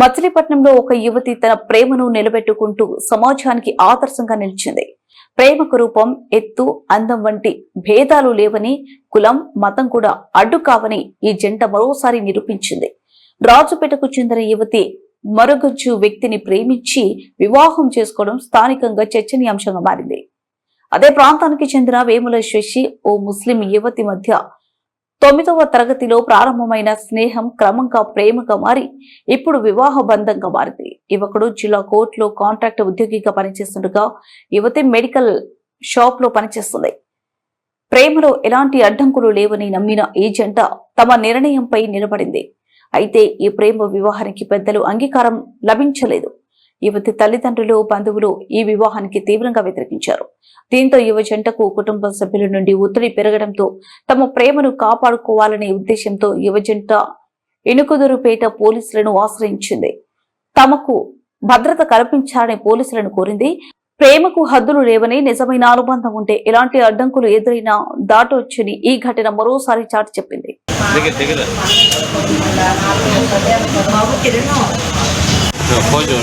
మచిలీపట్నంలో ఒక యువతి తన ప్రేమను నిలబెట్టుకుంటూ సమాజానికి ఆదర్శంగా నిలిచింది. ప్రేమకు రూపం, ఎత్తు, అందం వంటి భేదాలు లేవని, కులం, మతం కూడా అడ్డు కావని ఈ జంట మరోసారి నిరూపించింది. రాజుపేటకు చెందిన యువతి మరొగచ్చు వ్యక్తిని ప్రేమించి వివాహం చేసుకోవడం స్థానికంగా చర్చనీయాంశంగా మారింది. అదే ప్రాంతానికి చెందిన వేముల శశి ఓ ముస్లిం యువతి మధ్య 9వ తరగతిలో ప్రారంభమైన స్నేహం క్రమంగా ప్రేమగా మారి ఇప్పుడు వివాహ బంధంగా మారింది. యువకుడు జిల్లా కోర్టులో కాంట్రాక్ట్ ఉద్యోగిగా పనిచేస్తుండగా యువతి మెడికల్ షాప్ లో పనిచేస్తుంది. ప్రేమలో ఎలాంటి అడ్డంకులు లేవని నమ్మిన ఈ జంట తమ నిర్ణయంపై నిలబడింది. అయితే ఈ ప్రేమ వివాహానికి పెద్దలు అంగీకారం లభించలేదు. యువతి తల్లిదండ్రులు, బంధువులు ఈ వివాహానికి తీవ్రంగా వ్యతిరేకించారు. దీంతో యువ జంటకు కుటుంబ సభ్యుల నుండి ఒత్తిడి పెరగడంతో తమ ప్రేమను కాపాడుకోవాలనే ఉద్దేశంతో యువ జంట ఇనుకుదురుపేట పోలీసులను ఆశ్రయించింది. తమకు భద్రత కల్పించాలని పోలీసులను కోరింది. ప్రేమకు హద్దులు లేవని, నిజమైన అనుబంధం ఉంటే ఎలాంటి అడ్డంకులు ఎదురైనా దాటొచ్చని ఈ ఘటన మరోసారి చాటి చెప్పింది. Pode,